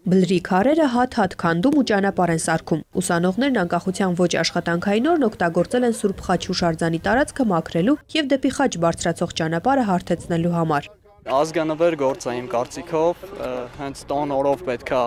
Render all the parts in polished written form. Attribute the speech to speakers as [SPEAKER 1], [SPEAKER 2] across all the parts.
[SPEAKER 1] Բլրի քարերը հատ-հատ քանդում ու ճանապարհ են սարքում։ Ուսանողներն անկախության ոչ աշխատանքային օրն օգտագործել են Սուրբ Խաչ հուշարձանի տարածքը մաքրելու եւ դեպի Խաչ բարձրացող ճանապարհը հարթեցնելու համար։
[SPEAKER 2] Ազգանվեր գործ է իմ կարծիքով, հենց տոն օրով պետքա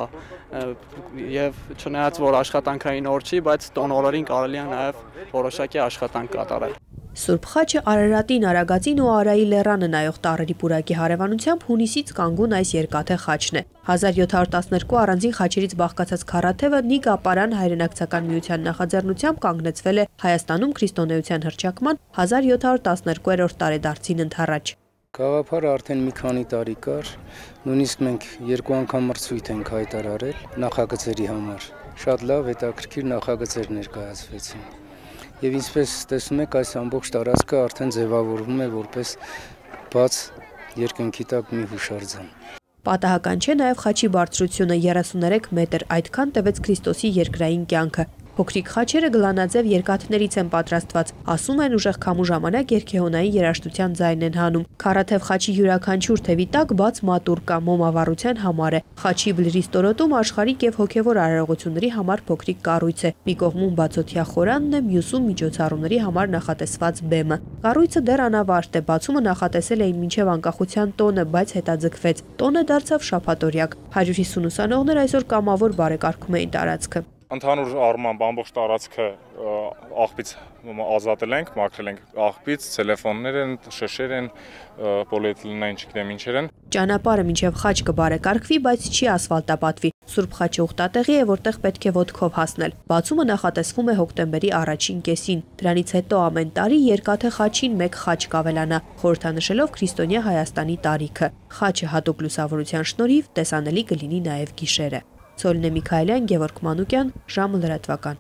[SPEAKER 2] եւ չնայած որ աշխատանքային օր չի, բայց տոն օրերին կարելի է նաեւ որոշակի աշխատանք կատարել։
[SPEAKER 1] Սուրբ Խաչը Արարատին, Արագածին ու Արայի լեռանը նայող տառերի պուրակի հարևանությամբ հունիսից կանգուն այս երկաթե խաչն է։ 1712 առանձին խաչերից բաղկացած քառաթևը Նիգ Ապարան հայրենակցական միության նախաձեռնությամբ կանգնեցվել է Հայաստանում քրիստոնեության հռչակման 1712-րդ տարեդարձին ընդառաջ։
[SPEAKER 3] Գաղափարը արդեն մի քանի տարի կար, նույնիսկ մենք 2 անգամ մրցույթ ենք հայտարարել նախագծերի համար։ Շատ լավ հետաքրքիր նախագծեր ներկայացվեցին։ Եվ ինչպես տեսնում եք, այս ամբողջ տարածքը արդեն ձևավորվում է որպես բաց երկնքի տակ մի հուշարձան։
[SPEAKER 1] Պատահական չէ նաև խաչի բարձրությունը 33 մետր, այդքան տևեց Քրիստոսի երկրային կյանքը։ Փոքրիկ խաչերը գլանաձև երկաթներից են պատրաստված, ասում են ուժեղ քամու ժամանակ երգեհոնային երաժշտության ձայն են հանում։ Քառաթև խաչի յուրաքանչյուր թևի տակ բաց մատուռ կա, մոմավառության համար է։ Խաչի բլրի ստորոտում աշխարհիկ եւ հոգեվոր արարողությունների համար փոքրիկ կառույց է։ Մի կողմում բացօթյա խորանն է, մյուսում միջոցառումների համար նախատեսված բեմը։ Կառույցը դեռ անավարտ է, բացումը նախատեսել էին մինչև անկախության տոնը, բայց հետաձգվեց։ Տոնը դարձավ շաբաթօրյակ։ 150 ուսանողներ այսօր կամավոր բարեկարգում էին տարածքը։
[SPEAKER 4] Ընդհանուր առմամբ ամբողջ տարածքը աղբից ազատել ենք, մաքրել ենք աղբից, տելեֆոններ են, շշեր են, պոլիէթիլենային չգիտեմ ինչեր են։
[SPEAKER 1] Ճանապարհը մինչև Խաչ կբարեկարգվի, բայց չի ասֆալտապատվի։ Սուրբ Խաչը ուխտատեղի է, որտեղ պետք է ոտքով հասնել։ Բացումը նախատեսվում է հոկտեմբերի առաջին կեսին։ Դրանից հետո ամեն տարի երկաթե խաչին մեկ խաչ կավելանա, խորհրդանշելով քրիստոնյա Հայաստանի տարիքը։ Խաչը հատուկ լուսավորության շնորհիվ տեսանելի կլինի նաև գիշերը։ Ցոլնե Միքայելյան, Գևորգ Մանուկյան, ժամը լրատվական։